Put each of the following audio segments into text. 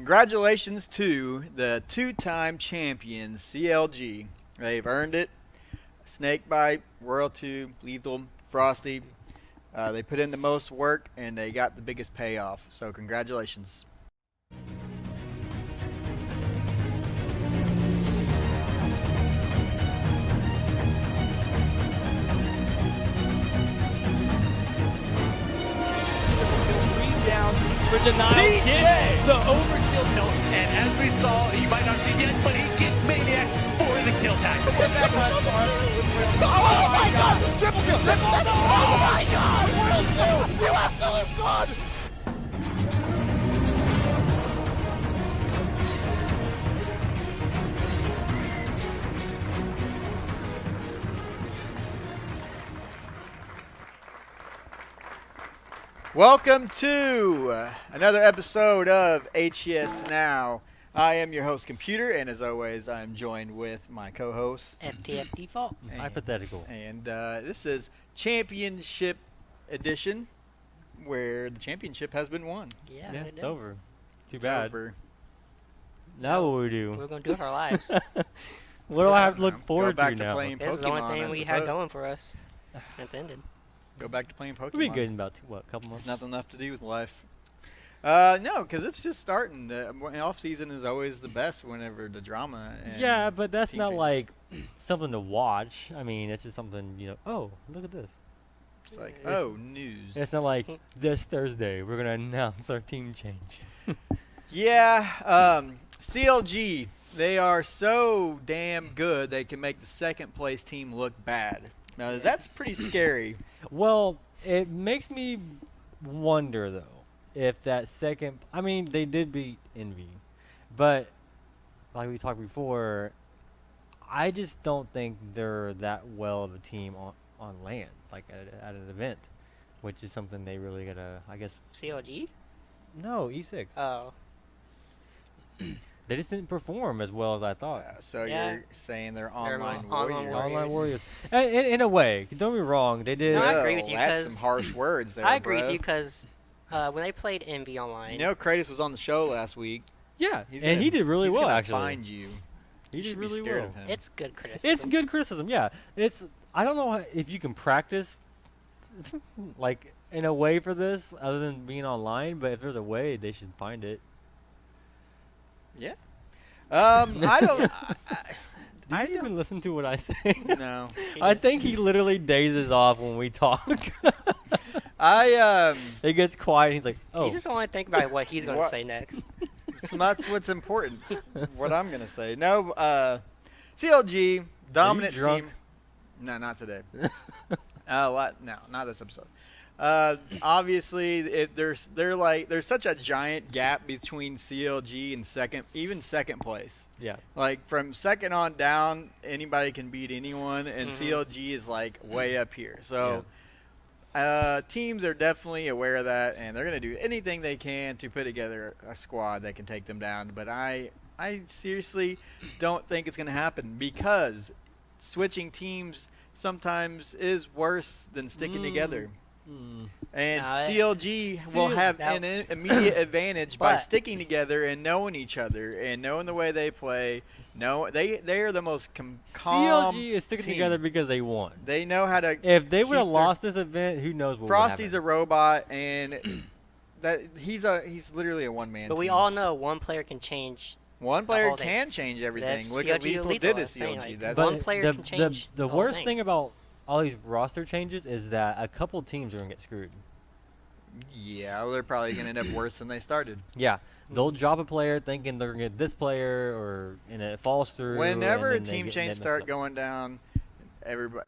Congratulations to the two-time champions, CLG. They've earned it. Snakebite, World Tube, Lethal, Frosty. They put in the most work, and they got the biggest payoff. So congratulations. For denial, gets the overkill kill. And as we saw, you might not see it yet, but he gets Maniac for the kill tag. Oh my god! Triple kill! Triple kill! Oh my god! World 2! You absolute fraud! Welcome to another episode of Hcs Now. I am your host, Computer, and as always, I'm joined with my co-host, FTF Default. Hypothetical. And this is Championship Edition, where the championship has been won. Yeah, It's over. Too It's bad. over. Now what we do? We're going to do it for our lives. What do I have to Go look forward back to to now? playing This is the only Pokemon, thing I we had suppose. going for us. It's ended. Go back to playing Pokemon. We'll be good in about a couple months. Nothing left to do with life. No, because it's just starting. The off season is always the best whenever the drama. And Yeah, but that's team not changes. like something to watch. I mean, it's just something, oh, look at this. It's like, it's- oh, news. It's not like this Thursday we're going to announce our team change. Yeah, CLG, they are so damn good they can make the second place team look bad. Now, that's pretty scary. Well, it makes me wonder, though, if that second... I mean, they did beat Envy, but like we talked before, I just don't think they're that well of a team on land, like at an event, which is something they really got to, I guess... CLG? No, E6. Oh. They just didn't perform as well as I thought. So Yeah. you're saying they're They're online online warriors. warriors. Online Warriors. In a way, don't be wrong, they did... No, I agree with you, That's 'cause some harsh words there, I agree with bro. you because when they played Envy online, You know, Kratos was on the show last week. Yeah, He's and gonna- he did really he's well, gonna actually. Find you. He You did should really be scared well. of him. it's good criticism. It's good criticism, yeah. I don't know if you can practice, like, in a way for this other than being online, but if there's a way, they should find it. Yeah. I don't. Do you even listen to what I say? No. I think he literally dazes off when we talk. I It gets quiet. And he's like, "Oh, You just want to think about what he's going to What? say next. That's what's important. What I'm gonna say. No. CLG dominant drunk? team. No, not today. No, not this episode. Obviously, there's such a giant gap between CLG and second place. yeah, Like from second on down, anybody can beat anyone, and CLG is like way up here. So teams are definitely aware of that, and they're gonna do anything they can to put together a squad that can take them down. But I seriously don't think it's gonna happen because switching teams sometimes is worse than sticking together. And No, CLG will have an immediate advantage by But- sticking together and knowing each other and knowing the way they play. No, they are the most calm CLG is sticking team. together because they won. They know how to. If they keep would have their- lost this event, who knows what Frosty's a would robot, and that he's literally a one man. But we all know one player can change. one player whole thing. can change everything. That's Look at CLG Lethal Lethal, did to I was saying, CLG. like, That's one player the, can change the the whole worst thing. thing about all these roster changes is that a couple teams are gonna get screwed. yeah, they're probably gonna end up worse than they started. Yeah, they'll drop a player thinking they're gonna get this player, and it falls through. Whenever a and then they team get- change they mess start up. going down,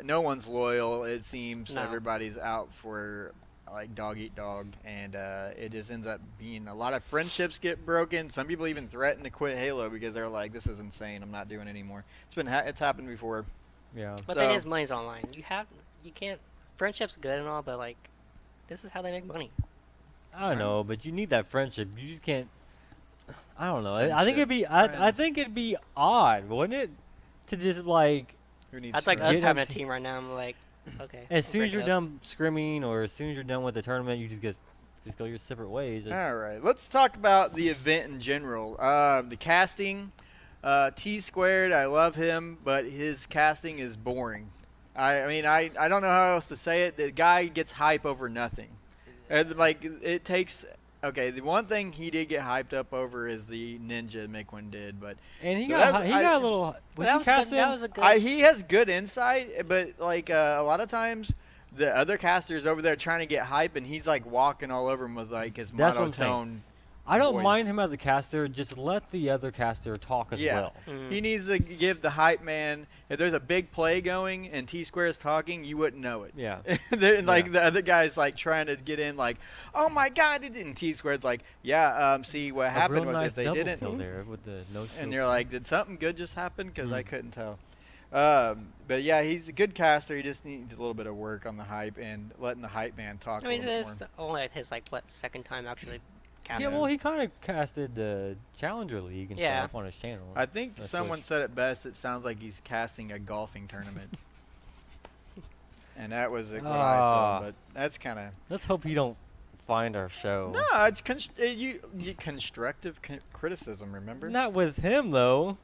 no one's loyal. It seems No. everybody's out for like dog eat dog, and it just ends up being a lot of friendships get broken. Some people even threaten to quit Halo because they're like, "This is insane. I'm not doing it anymore." It's happened before. Yeah. But So- then his money's online. You can't. Friendship's good and all, but like, this is how they make money. I don't know, but you need that friendship. You just can't. I don't know. I think Friendship, it'd be. I friends. think it'd be odd, wouldn't it, to just like Who needs That's like friends? us Get having a into- team right now. I'm like, okay. as we'll soon as break you're it up. done scrimming or as soon as you're done with the tournament, you just get just go your separate ways. All right, let's talk about the event in general. The casting, T Squared, I love him, but his casting is boring. I mean, I don't know how else to say it. The guy gets hype over nothing. And, like, it takes... Okay, the one thing he did get hyped up over is the ninja Miquin did, but... And he got a little... That was a good... he has good insight, but, like, a lot of times... The other caster's over there trying to get hype, and he's, like, walking all over him with, like, his monotone I don't voice. mind him as a caster. Just let the other caster talk as well. He needs to give the hype man. If there's a big play going and T-Square is talking, you wouldn't know it. Yeah. The other guy's like trying to get in, like, oh my God! And T-Square's like, yeah. See what happened was if they didn't. There with the no and you're like, did something good just happen? Because I couldn't tell. But yeah, he's a good caster. He just needs a little bit of work on the hype and letting the hype man talk. I mean, a little this is only his second time actually casting. Yeah, well, he kind of casted the Challenger League and stuff on his channel. I think someone said it best. It sounds like he's casting a golfing tournament. And that was what I thought, but that's kind of... Let's hope you don't find our show. No, it's constructive criticism, remember? Not with him, though.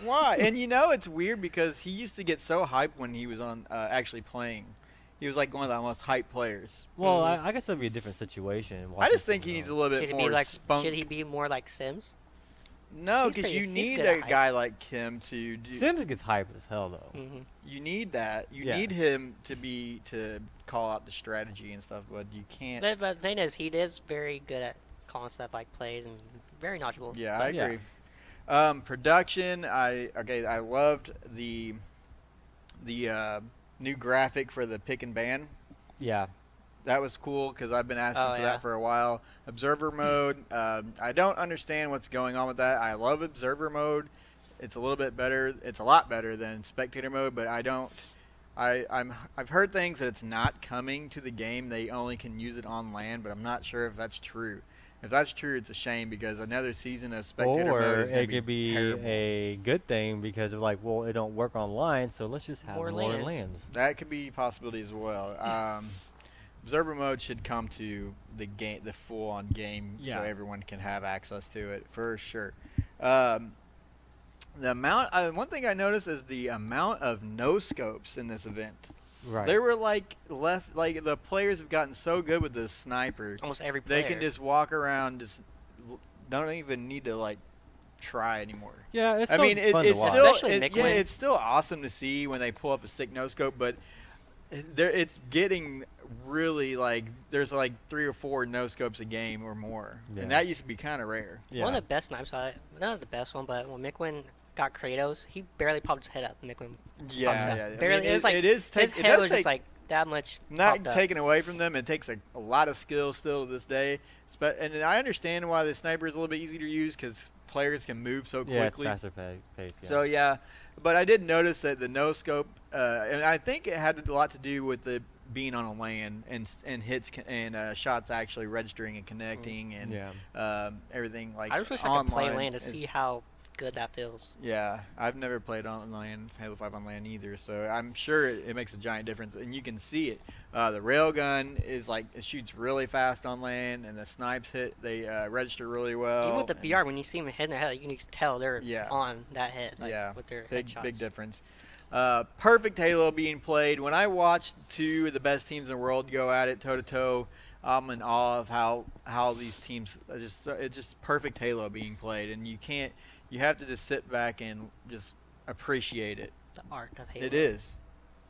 Why? And it's weird because he used to get so hyped when he was on actually playing. He was like one of the most hyped players. Well, I guess that'd be a different situation. I just think he needs a little bit more spunk. Should he be more like Sims? No, because you need a guy like him to do... Sims gets hype as hell, though. You need that. You need him to call out the strategy and stuff, but you can't... But the thing is, he is very good at calling stuff like plays and very knowledgeable. Yeah, I agree. Production, I loved the new graphic for the pick and ban. Yeah. That was cool because I've been asking for that for a while. Observer mode, I don't understand what's going on with that. I love observer mode. It's a little bit better. It's a lot better than spectator mode, but I've heard things that it's not coming to the game. They only can use it on land, but I'm not sure if that's true. If that's true, it's a shame because another season of spectator mode is going to be terrible. A good thing because of like, well, it don't work online, so let's just have more lands. That could be a possibility as well. Observer mode should come to the game, the full-on game, so everyone can have access to it for sure. The amount, one thing I noticed is the amount of no scopes in this event. Right. They were like the players have gotten so good with the sniper. Almost every player. They can just walk around, just don't even need to like try anymore. Yeah, it's I mean, it's still it's still awesome to see when they pull up a sick no scope, but it's getting really like there's like 3 or 4 no scopes a game or more, and that used to be kind of rare. Yeah. One of the best snipes, not the best one, but when Miquin got Kratos, he barely popped his head up. Miquin, barely. I mean, it was like his head was just like that much. Not taken away from them. It takes a lot of skill still to this day. And I understand why the sniper is a little bit easier to use because players can move so quickly. Yeah, it's faster pace. Yeah. So but I did notice that the no scope, and I think it had a lot to do with the being on a LAN and hits and shots actually registering and connecting and everything like. I just wish I could play LAN to see how good that feels. Yeah, I've never played on LAN, Halo 5 on LAN either, so I'm sure it makes a giant difference, and you can see it. The railgun is like it shoots really fast on LAN, and the snipes they register really well. Even with the BR, when you see them hitting their head, you can just tell they're on that hit. Like, with their big headshots. difference. Perfect Halo being played. When I watched 2 of the best teams in the world go at it toe to toe, I'm in awe of how these teams it's just perfect Halo being played, and you have to just sit back and just appreciate it. The art of Halo. It is.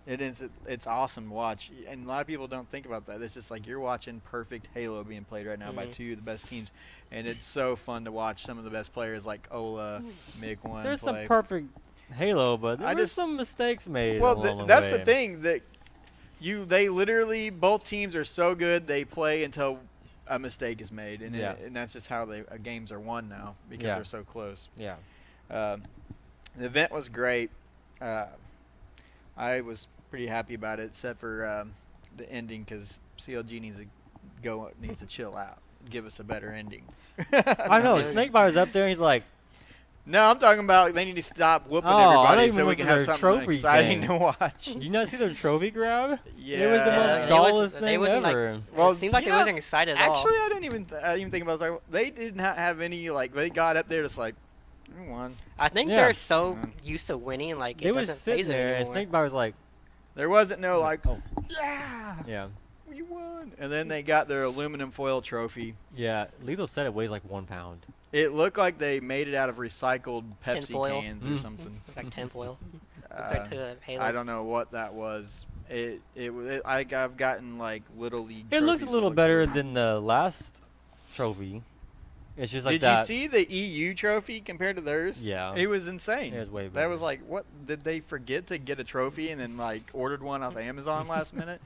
It's awesome to watch, and a lot of people don't think about that. It's just like you're watching perfect Halo being played right now by 2 of the best teams, and it's so fun to watch some of the best players like Ola, Miquin. There's some perfect Halo, but there's some mistakes made. Well, that's the the thing that they literally both teams are so good they play until a mistake is made, and and that's just how games are won now because they're so close. Yeah. The event was great. I was pretty happy about it, except for the ending because CLG needs to chill out, give us a better ending. I know Snakebire's up there. And he's like, No, I'm talking about they need to stop whooping Oh, I everybody don't so even we can remember have their something trophy exciting thing. to watch. You not see their trophy grab? Yeah. It was the most It dullest they thing wasn't ever. Well, it seemed like you they know, wasn't excited at all. Actually, I didn't even think about it. Like, they did not have any, like, they got up there just like, we won. I think Yeah. they're so used to winning, like They it was doesn't sitting phase them there, and anymore. Snakebite was like, There wasn't no, like, oh, yeah, yeah. we won. And then they got their aluminum foil trophy. Yeah, Lavito said it weighs like 1 pound. It looked like they made it out of recycled Pepsi Tinfoil. cans or something. Like tinfoil. Looks like to Halo. I don't know what that was. I've gotten like Little League. It looked a trophies little look better good. than the last trophy. It's just like Did that. you see the EU trophy compared to theirs? Yeah. It was insane. It was way That better. was like, what? Did they forget to get a trophy and then like ordered one off Amazon last minute?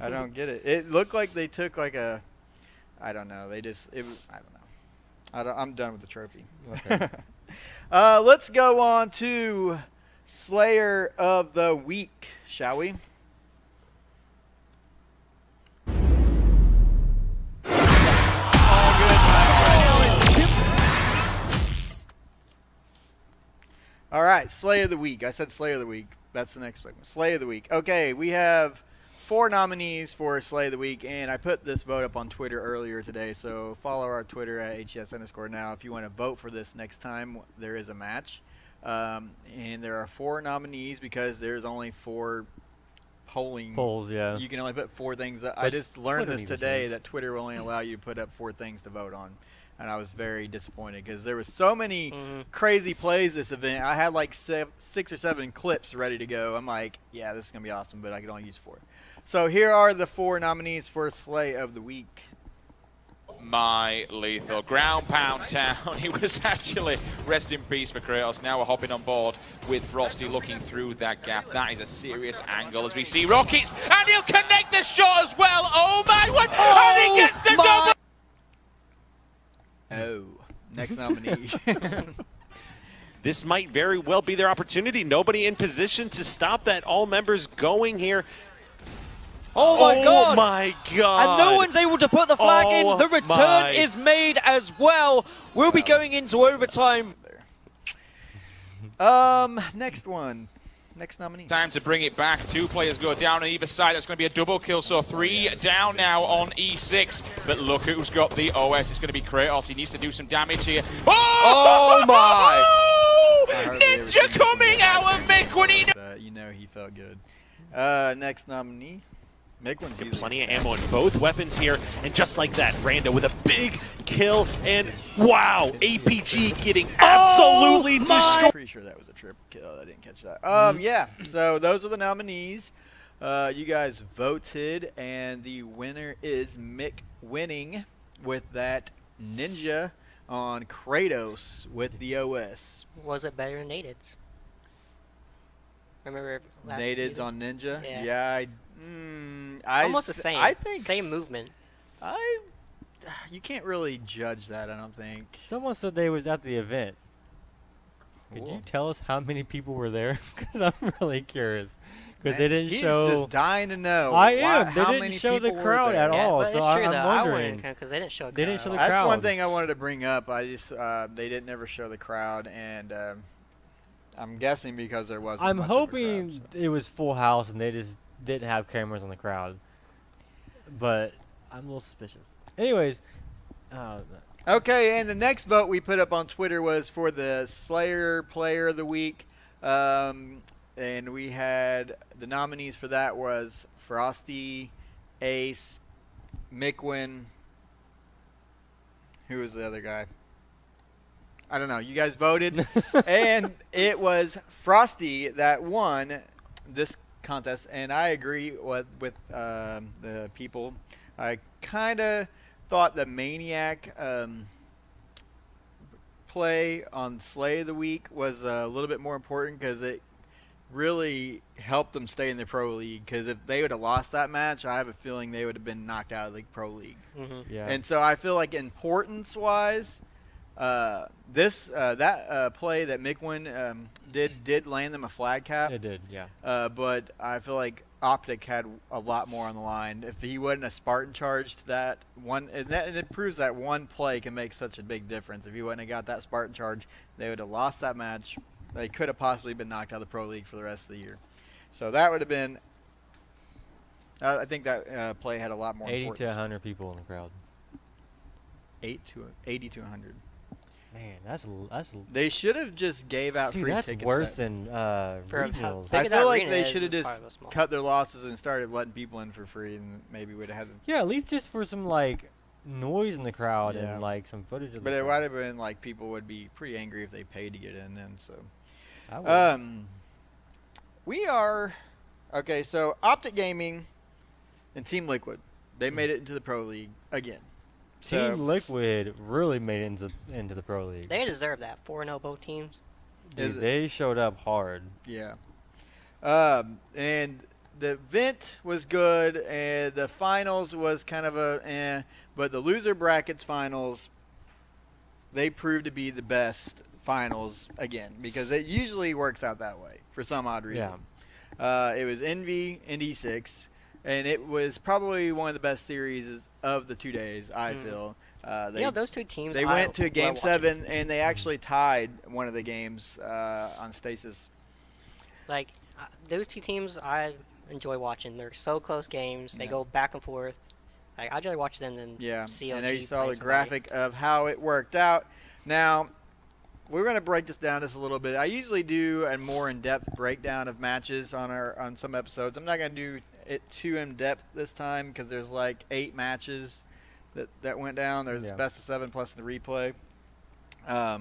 I don't get it. It looked like they took like a, I don't know. I don't know. I'm done with the trophy. Okay. Let's go on to Slayer of the Week, shall we? All right, Slay of the Week. I said Slay of the Week. That's the next segment. Slay of the Week. Okay, we have 4 nominees for Slay of the Week, and I put this vote up on Twitter earlier today, so follow our Twitter at HCS_now if you want to vote for this next time there is a match. And there are 4 nominees because there's only 4 polls, yeah. You can only put 4 things. I But just learned Twitter this needs to today change. that Twitter will only allow you to put up 4 things to vote on. And I was very disappointed because there was so many crazy plays this event. I had like 6 or 7 clips ready to go. I'm like, yeah, this is going to be awesome, but I can only use 4. So here are the 4 nominees for Slay of the Week. My lethal ground pound town. He was actually, rest in peace for Kratos. Now we're hopping on board with Frosty looking through that gap. That is a serious angle as we see Rockets, and he'll connect the shot as well. Oh my word! And he gets the double. Oh, next nominee. This might very well be their opportunity. Nobody in position to stop that. All members going here. Oh my god! Oh my god! And no one's able to put the flag in. The my. return is made as well. We'll be going into overtime. Next one. Next nominee. Time to bring it back. 2 players go down on either side. That's going to be a double kill. So 3 down now on E6. But look who's got the OS. It's going to be Kratos. He needs to do some damage here. Oh my! Ninja coming out of Mick when he... You know he felt good. Next nominee. Mick one. Plenty of ammo in both weapons here, and just like that, Rando with a big kill, and wow, APG getting absolutely destroyed. Pretty sure that was a triple kill. I didn't catch that. Yeah. So those are the nominees. You guys voted, and the winner is Mick winning with that ninja on Kratos with the OS. Was it better than Natids? Remember last Natids season? on Ninja? Yeah. Almost the same. I think same movement. You can't really judge that, I don't think. Someone said they was at the event. Could you tell us how many people were there? Because I'm really curious. Because they didn't He's show. just dying to know. I am. They how didn't many show the people were crowd there. at all. But So it's true I'm though. I wondering. because they didn't show. They didn't show the That's crowd. one thing I wanted to bring up. I just they didn't ever show the crowd, and I'm guessing because there wasn't. I'm much of a hoping crowd, so. it was full house and they just didn't have cameras on the crowd. But I'm a little suspicious. Anyways. Okay, and the next vote we put up on Twitter was for the Slayer Player of the Week. And we had the nominees for that was Frosty, Ace, Mikwin. Who was the other guy? I don't know. You guys voted, and it was Frosty that won this contest. And I agree with the people. I kind of thought the Maniac play on Slay of the Week was a little bit more important because it really helped them stay in the Pro League. Because if they would have lost that match, I have a feeling they would have been knocked out of the Pro League. Yeah. And so I feel like importance-wise, That play that Mikwen did land them a flag cap. It did, yeah. But I feel like Optic had a lot more on the line. If he wasn't a Spartan charged that one, and it proves that one play can make such a big difference. If he wouldn't have got that Spartan charge, they would have lost that match. They could have possibly been knocked out of the Pro League for the rest of the year. So that would have been. I think that play had a lot more 80 importance. to 100 people in the crowd. 80 to 100. Man, that's. They should have just gave out Dude, free that's tickets. worse than regionals. I feel like they should have just cut their losses and started letting people in for free, and maybe we'd have had them. Yeah, at least just for some like noise in the crowd Yeah. and like some footage of. But the it crowd. might have been like people would be pretty angry if they paid to get in. Then I would. we are okay. So Optic Gaming and Team Liquid, they made it into the Pro League again. Team Liquid really made it into the Pro League. They deserve that. 4-0 both teams. Dude, they showed up hard. Yeah. And the event was good, and the finals was kind of but the loser brackets finals, they proved to be the best finals again, because it usually works out that way for some odd reason. Yeah. It was Envy and E6. And it was probably one of the best series of the 2 days, I feel. Those two teams. They went to Game 7, and they actually tied one of the games on Stasis. Like, those two teams, I enjoy watching. They're so close games. They go back and forth. Like, I'd rather watch them than CLG. And there you saw the graphic of how it worked out. Now, we're going to break this down just a little bit. I usually do a more in-depth breakdown of matches on some episodes. I'm not going to do it too in-depth this time because there's like 8 matches that went down. There's best of 7 plus the replay. A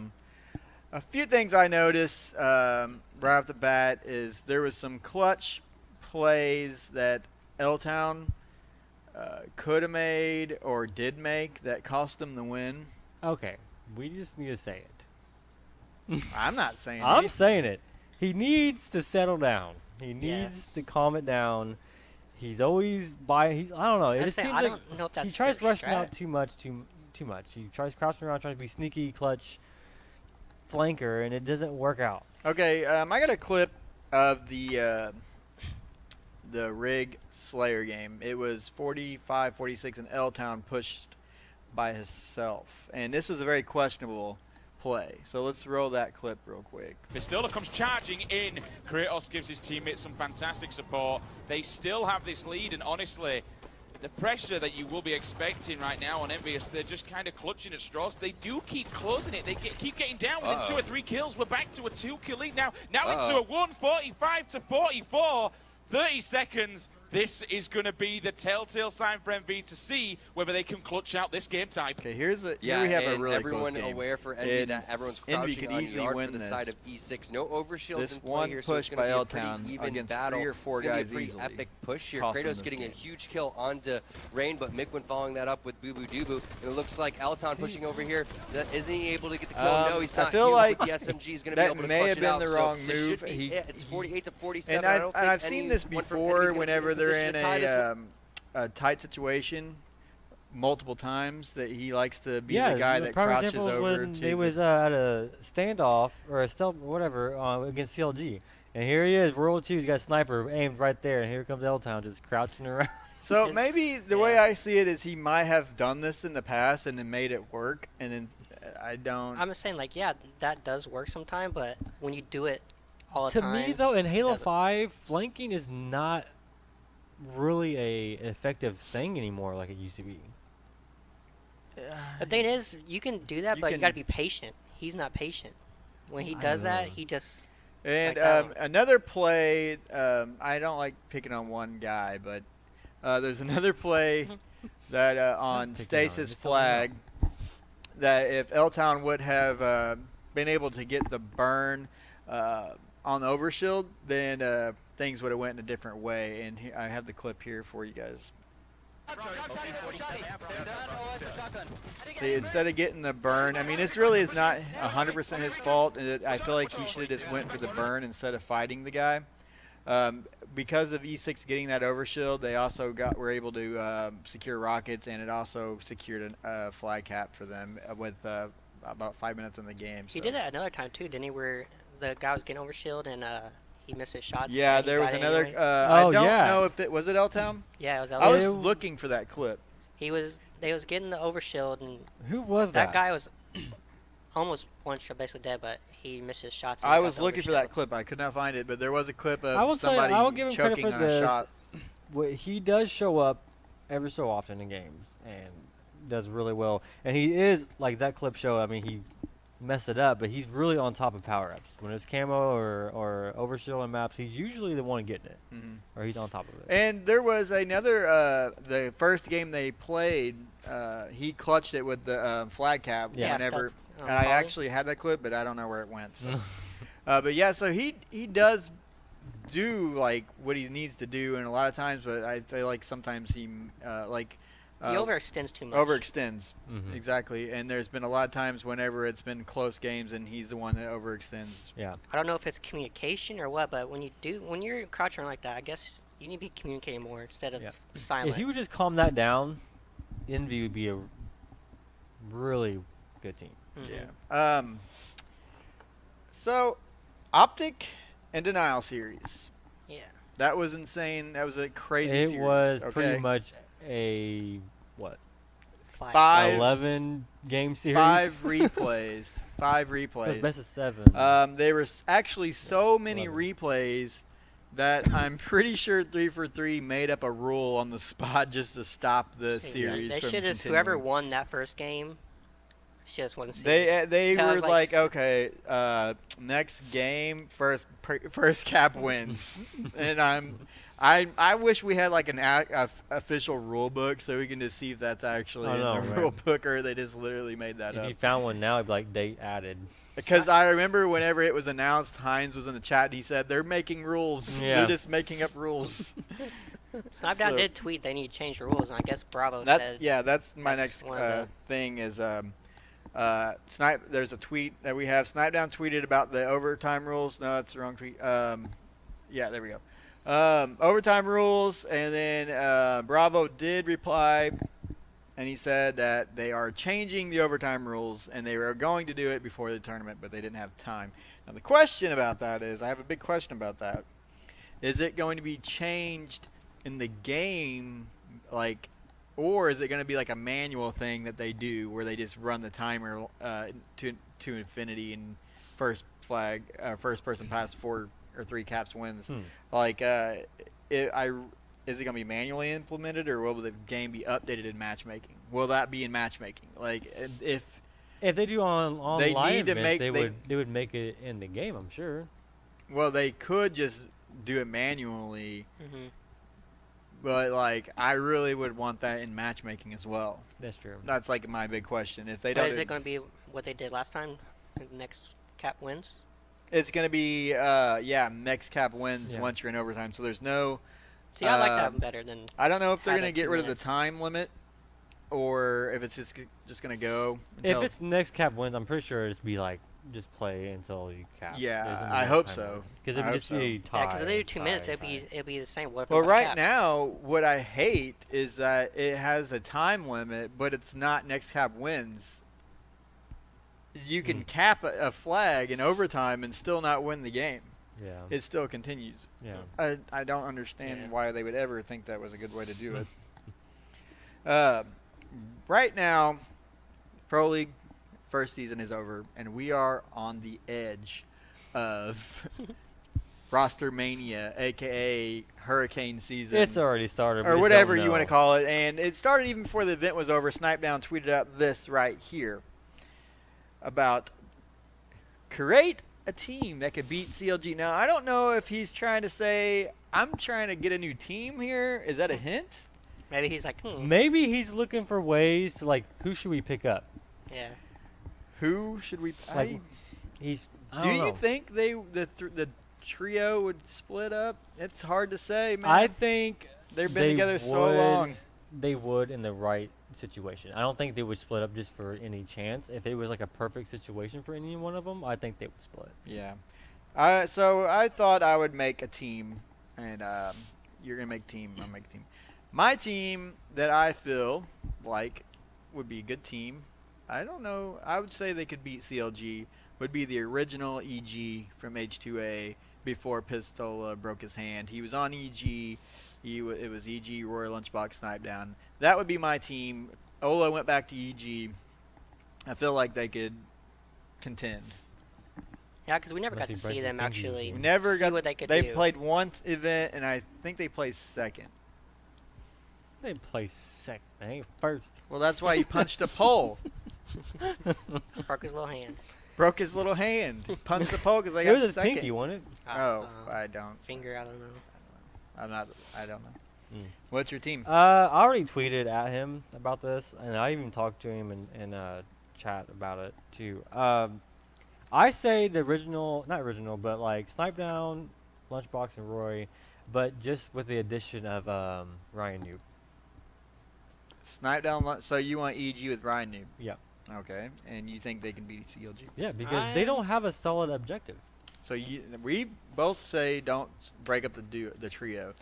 few things I noticed right off the bat is there was some clutch plays that L-Town could have made or did make that cost them the win. Okay, we just need to say it. I'm not saying it. I'm saying it. He needs to settle down. He needs to calm it down. He's always I don't know. It just seems like he tries rushing out too much. He tries crouching around, trying to be sneaky, clutch, flanker, and it doesn't work out. Okay, I got a clip of the Rig Slayer game. It was 45-46, and L-Town pushed by himself, and this was a very questionable play. So let's roll that clip real quick. Pistilla comes charging in. Kratos gives his teammates some fantastic support. They still have this lead, and honestly, the pressure that you will be expecting right now on Envious, they're just kind of clutching at straws. They do keep closing it. They keep getting down within 2 or 3 kills. We're back to a 2-kill lead now. Now into a 1:45-44. 30 seconds. This is going to be the telltale sign for MV to see whether they can clutch out this game type. Okay, here we have a really everyone close game. aware for Envy that everyone's crouching on yard for the side of E6. No overshields in play here, so it's going to be a pretty even battle. 3 or 4 guys it's going to be a pretty epic push here. Kratos getting a huge kill onto Rain, but Mikwen following that up with Boo Boo Doo Boo. And it looks like L-Town pushing over here. Isn't he able to get the kill? No, he's not. I feel like the SMG is going to be able to clutch it out. That may have been the wrong move. It's 48-47. And I've seen this before whenever they're in a tight situation multiple times, that he likes to be the guy that crouches over. When they was at a standoff or a stealth or whatever against CLG, and here he is, World 2's got a sniper aimed right there, and here comes L-Town just crouching around. So maybe the way I see it is he might have done this in the past and then made it work, and then I'm saying, like, yeah, that does work sometime, but when you do it all the time. To me, though, in Halo 5, flanking is not really a effective thing anymore like it used to be. The thing is, you can do that, but you got to be patient. He's not patient. When he does that, he just... And another play, I don't like picking on one guy, but there's another play that on Stasis Flag that if L-Town would have been able to get the burn on the overshield, then things would have went in a different way. And I have the clip here for you guys. See, instead of getting the burn, I mean, it's really is not 100% his fault. I feel like he should have just went for the burn instead of fighting the guy. Because of E6 getting that overshield, they also were able to secure rockets, and it also secured a flag cap for them with about 5 minutes in the game. He so. did that another time too, didn't he? Where the guy was getting over shield and he missed his shots. Yeah, there was another. Anyway. I don't know if it was it L-Town. Yeah, it was I L-Town. was looking for that clip. They was getting the overshield, and who was that? That guy was almost one shot, basically dead, but he missed his shots. I was looking for that clip. I could not find it, but there was a clip of somebody I will give him credit choking for on a shot. He does show up every so often in games and does really well. And he is like that clip show. I mean, he messed it up, but he's really on top of power-ups. When it's camo or overshield on maps, he's usually the one getting it, or he's on top of it. And there was another, the first game they played, he clutched it with the flag cap whenever, and I actually had that clip, but I don't know where it went. So. But yeah, so he does do like what he needs to do, and a lot of times, but I feel like sometimes he he overextends too much. Overextends, exactly. And there's been a lot of times whenever it's been close games, and he's the one that overextends. Yeah. I don't know if it's communication or what, but when you're crouching like that, I guess you need to be communicating more instead of silent. If he would just calm that down, Envy would be a really good team. Yeah. So, Optic and Denial series. Yeah. That was insane. That was a crazy series. It was pretty much a, what? 11 game series? 5 replays. 5 replays. It was best of 7. There were actually so many replays that I'm pretty sure 343 made up a rule on the spot just to stop the series. They should have, whoever won that first game, just won the series. They were like, okay, next game, first cap wins. And I wish we had like an official rule book so we can just see if that's actually in the rule book, or they just literally made that up. If you found one now, it'd be like date added. Because I remember whenever it was announced, Hines was in the chat. And he said they're making rules. Yeah. They're just making up ruls. Snipdown did tweet they need to change the rules, and I guess Bravo said. Yeah, that's my next thing is there's a tweet that we have. Snipdown tweeted about the overtime rules. No, that's the wrong tweet. Yeah, there we go. Overtime rules, and then Bravo did reply, and he said that they are changing the overtime rules, and they were going to do it before the tournament, but they didn't have time. Now, the question about that is, I have a big question about that. Is it going to be changed in the game, like, or is it going to be like a manual thing that they do where they just run the timer to infinity and first person past 4 or 3 caps wins? Like, is it going to be manually implemented, or will the game be updated in matchmaking? Will that be in matchmaking? Like, if they do online events, they would make it in the game, I'm sure. Well, they could just do it manually, but like I really would want that in matchmaking as well. That's true. That's like my big question. If they don't, is it going to be what they did last time? Next cap wins. It's going to be next cap wins once you're in overtime. So there's no. See, I like that better than. I don't know if they're going to get rid of the time limit, or if it's just going to go. If it's next cap wins, I'm pretty sure it's be like just play until you cap. Yeah, I hope so. Because it would just be tie. Yeah, because if they do 2 minutes, it'd be the same. Well, right now, what I hate is that it has a time limit, but it's not next cap wins. You can cap a flag in overtime and still not win the game. Yeah. It still continues. Yeah. I don't understand why they would ever think that was a good way to do it. Right now, Pro League first season is over, and we are on the edge of roster mania, a.k.a. hurricane season. It's already started. Or whatever you want to call it. And it started even before the event was over. Snipdown tweeted out this right here about create a team that could beat CLG. Now, I don't know if he's trying to say, I'm trying to get a new team here. Is that a hint? Maybe he's like, Maybe he's looking for ways to, like, who should we pick up? Yeah. Who should we? Like, do you think the trio would split up? It's hard to say, man. I think they've been together so long. They would in the right situation. I don't think they would split up just for any chance. If it was like a perfect situation for any one of them, I think they would split. Yeah. So I thought I would make a team, and you're gonna make a team. I'll make a team. My team that I feel like would be a good team. I don't know. I would say they could beat CLG. Would be the original EG from H2A before Pistola broke his hand. He was on EG. It was EG, Roy, Lunchbox, Snipe Down. That would be my team. Ola went back to EG. I feel like they could contend. Yeah, because we never got to see them actually. We never see got. What they could they do. played one event, and I think they placed second. They placed second. They ain't first. Well, that's why he punched a pole. Broke his little hand. Broke his little hand. Punched the pole because they It got was a second. pinky, wasn't it? Oh, I don't. Finger, I don't know. I don't know. Mm. What's your team? I already tweeted at him about this, and I even talked to him in chat about it too. I say the original, not original, but like Snipe Down, Lunchbox, and Roy, but just with the addition of Ryan Noob. Snipe Down. So you want EG with Ryan Noob? Yeah. Okay, and you think they can beat CLG? Yeah, because they don't have a solid objective. So we both say don't break up the trio.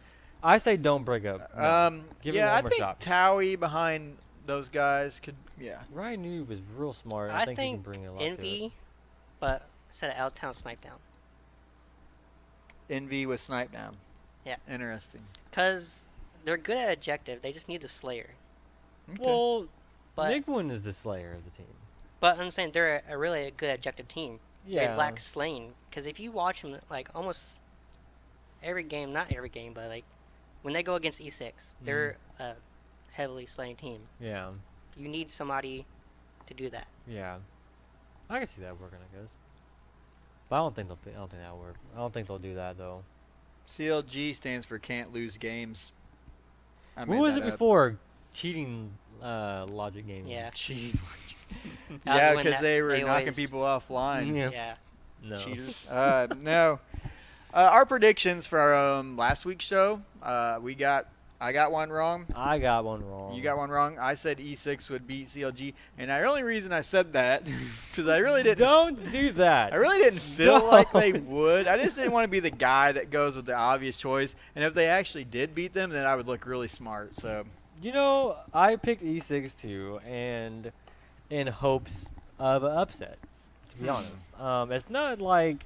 I say don't break up. No. Give it one I more think shot. Towie behind those guys could. Yeah. Ryan Noob is real smart. I think he can bring a lot Envy, to it. but instead of L-Town, Snipe Down. Envy with Snipe Down. Yeah. Interesting. Because they're good at objective. They just need the Slayer. Okay. Well, But Nigwin is the slayer of the team. But I'm saying they're a really good objective team. Yeah. They lack slaying. Because if you watch them, like, almost every game, not every game, but, like, when they go against E6, they're a heavily slaying team. Yeah. You need somebody to do that. Yeah. I can see that working, I guess. But I don't think that'll work. I don't think they'll do that, though. CLG stands for can't lose games. What was it before? Cheating logic gaming. Yeah. Cheating. Yeah, because they were knocking always- people offline. Yeah. No. Cheaters. No. Our predictions for last week's show. I got one wrong. I got one wrong. You got one wrong. I said E6 would beat CLG, and the only reason I said that because I really didn't. Don't do that. I really didn't feel like they would. I just didn't want to be the guy that goes with the obvious choice. And if they actually did beat them, then I would look really smart. So. You know, I picked E6 too, and in hopes of an upset. To be honest, it's not like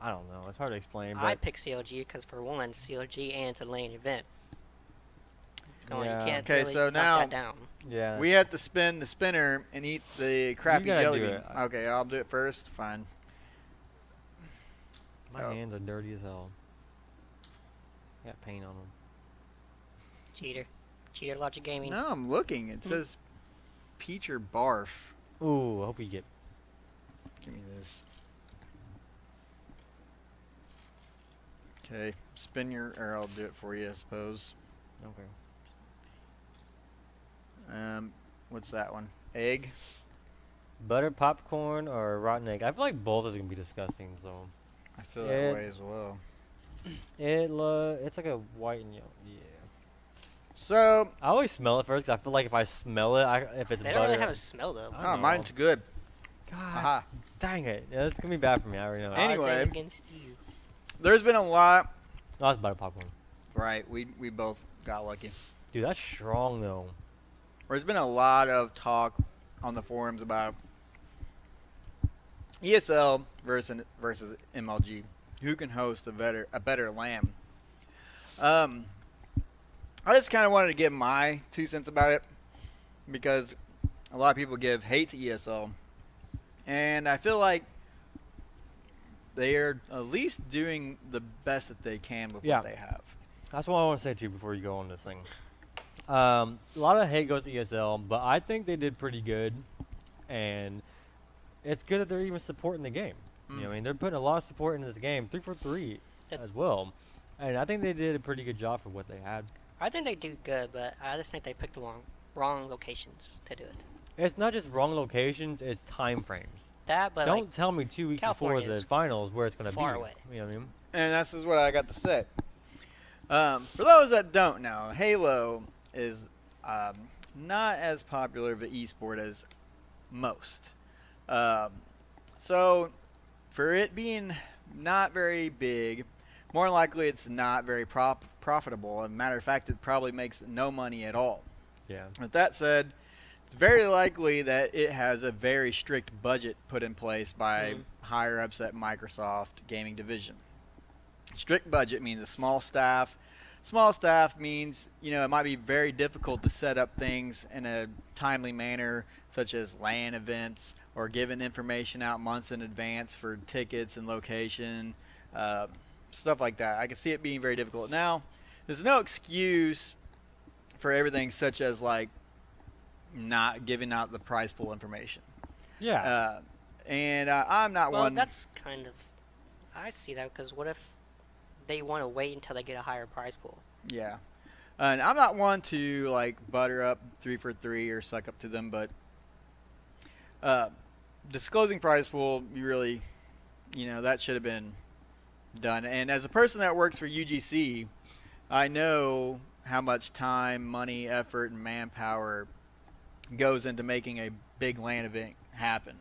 I don't know. It's hard to explain. But I picked CLG because, for one, CLG and it's a lane event. You Yeah. can't Okay, really so knock now that down. yeah, We have to spin the spinner and eat the crappy gotta jelly do bean. it. Okay, I'll do it first. Fine. my hands are dirty as hell. Got paint on them. Cheater. Cheater Logic Gaming. No, I'm looking. It says peach or barf. Ooh, I hope you get. Give me this. Okay, spin your, or I'll do it for you, I suppose. Okay. What's that one? Egg. Butter popcorn or rotten egg. I feel like both is gonna be disgusting. So I feel that way as well. it's like a white and yellow. Yeah. So, I always smell it first 'cause I feel like if I smell it, if it's They butter. don't really have a smell, though. I oh, know. mine's good. God, Aha. dang it! Yeah, it's gonna be bad for me. I already know. Odds ain't Anyway. against you. There's been a lot. No, it's butter popcorn. Right, we both got lucky. Dude, that's strong though. There's been a lot of talk on the forums about ESL versus MLG. Who can host a better LAN? I just kind of wanted to give my 2 cents about it because a lot of people give hate to ESL, and I feel like they are at least doing the best that they can with Yeah. what they have. That's what I want to say to you before you go on this thing. A lot of hate goes to ESL, but I think they did pretty good, and it's good that they're even supporting the game. You know what I mean? They're putting a lot of support into this game, 3-for-3 as well, and I think they did a pretty good job for what they had. I think they do good, but I just think they picked the wrong locations to do it. It's not just wrong locations; it's time frames. That, but Don't like, tell me 2 weeks before California the is finals where it's going to be. far away. You know what I mean? And this is what I got to say. For those that don't know, Halo is not as popular of an esport as most. So for it being not very big, more likely it's not very profitable. As a matter of fact, it probably makes no money at all. Yeah. With that said, it's very likely that it has a very strict budget put in place by higher-ups at Microsoft Gaming Division. Strict budget means a small staff. Small staff means, it might be very difficult to set up things in a timely manner, such as LAN events or giving information out months in advance for tickets and location, stuff like that. I can see it being very difficult. Now, there's no excuse for everything such as, like, not giving out the prize pool information. Yeah. And I'm not one. Well, that's kind of, I see that, because what if they want to wait until they get a higher prize pool? Yeah. And I'm not one to, like, butter up 343 or suck up to them, but disclosing prize pool, you really, that should have been done. And as a person that works for UGC, I know how much time, money, effort, and manpower goes into making a big LAN event happen,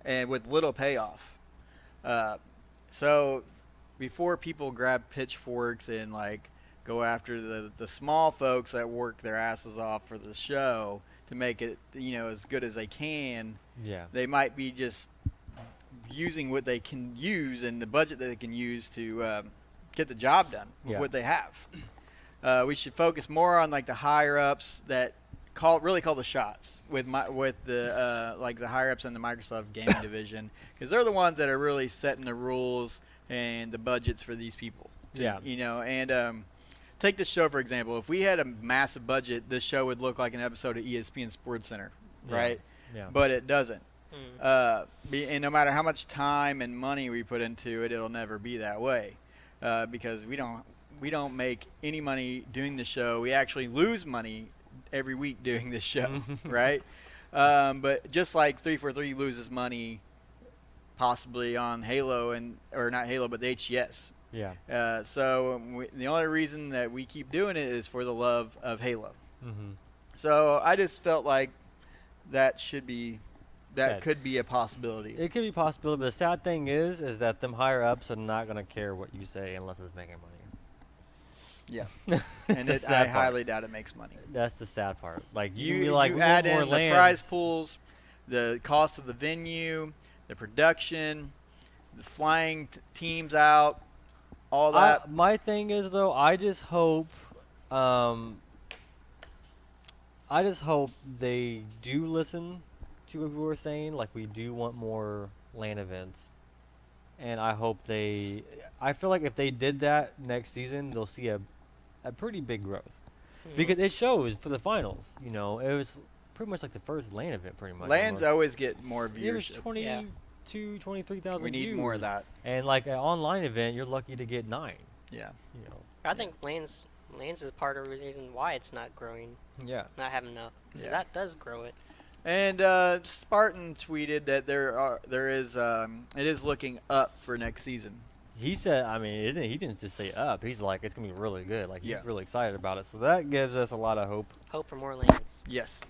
and with little payoff. So before people grab pitchforks and, like, go after the small folks that work their asses off for the show to make it, as good as they can, they might be just using what they can use and the budget that they can use to get the job done with what they have. We should focus more on, like, the higher ups that really call the shots with the like the higher ups in the Microsoft Gaming Division, because they're the ones that are really setting the rules and the budgets for these people. And take this show for example. If we had a massive budget, this show would look like an episode of ESPN Sports Center, right? Yeah. But it doesn't. And no matter how much time and money we put into it, it'll never be that way, because we don't make any money doing the show. We actually lose money every week doing this show, right? But just like 343 loses money possibly on Halo or not Halo, but the HCS. Yeah. So the only reason that we keep doing it is for the love of Halo. So I just felt like that could be a possibility. It could be a possibility, but the sad thing is that them higher ups are not going to care what you say unless it's making money. Yeah, and I highly doubt it makes money. That's the sad part. Like you add in the prize pools, the cost of the venue, the production, the flying teams out, all that. My thing is though, I just hope they do listen to what people are saying. Like, we do want more LAN events. And I hope I feel like if they did that next season, they'll see a pretty big growth. Because it shows for the finals, it was pretty much like the first LAN event pretty much. LANs always get more viewership. It was 23,000 We need views. more of that. And like an online event, you're lucky to get 9. Yeah. I think LANs is part of the reason why it's not growing. Yeah. Not having enough. Because that does grow it. And Spartan tweeted that it is looking up for next season. He said, he didn't just say up. He's like, it's going to be really good. Like, he's really excited about it. So that gives us a lot of hope. Hope for more LANs. Yes.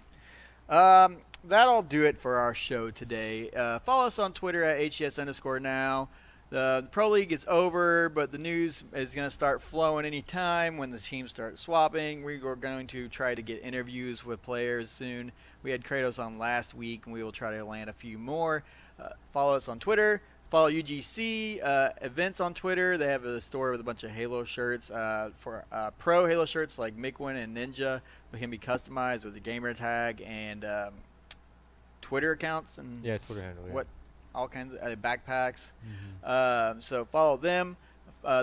That'll do it for our show today. Follow us on Twitter at HCS_now. The Pro League is over, but the news is going to start flowing anytime when the teams start swapping. We're going to try to get interviews with players soon. We had Kratos on last week, and we will try to land a few more. Follow us on Twitter. Follow UGC events on Twitter. They have a store with a bunch of Halo shirts. For pro Halo shirts like Mikwin and Ninja, they can be customized with the gamer tag and Twitter accounts and Twitter handle. All kinds of backpacks. So follow them.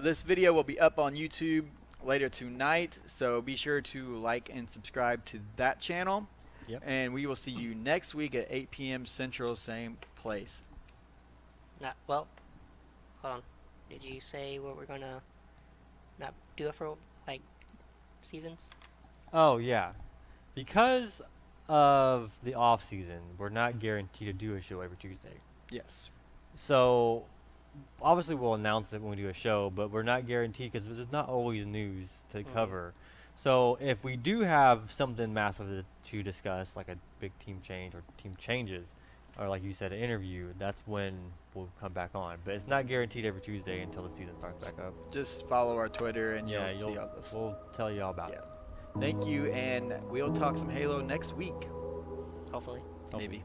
This video will be up on YouTube later tonight, so be sure to like and subscribe to that channel. Yep. And we will see you next week at 8 p.m. Central, same place. Well, hold on. Did you say what we're going to not do it for, like, seasons? Oh, yeah. Because of the off season, we're not guaranteed to do a show every Tuesday. Yes. So, obviously we'll announce it when we do a show, but we're not guaranteed because there's not always news to cover. So, if we do have something massive to discuss, like a big team change or team changes, or like you said, an interview, that's when we'll come back on. But it's not guaranteed every Tuesday until the season starts back up. Just follow our Twitter and you'll see all this. We'll tell you all about it. Thank you, and we'll talk some Halo next week. Hopefully. Maybe.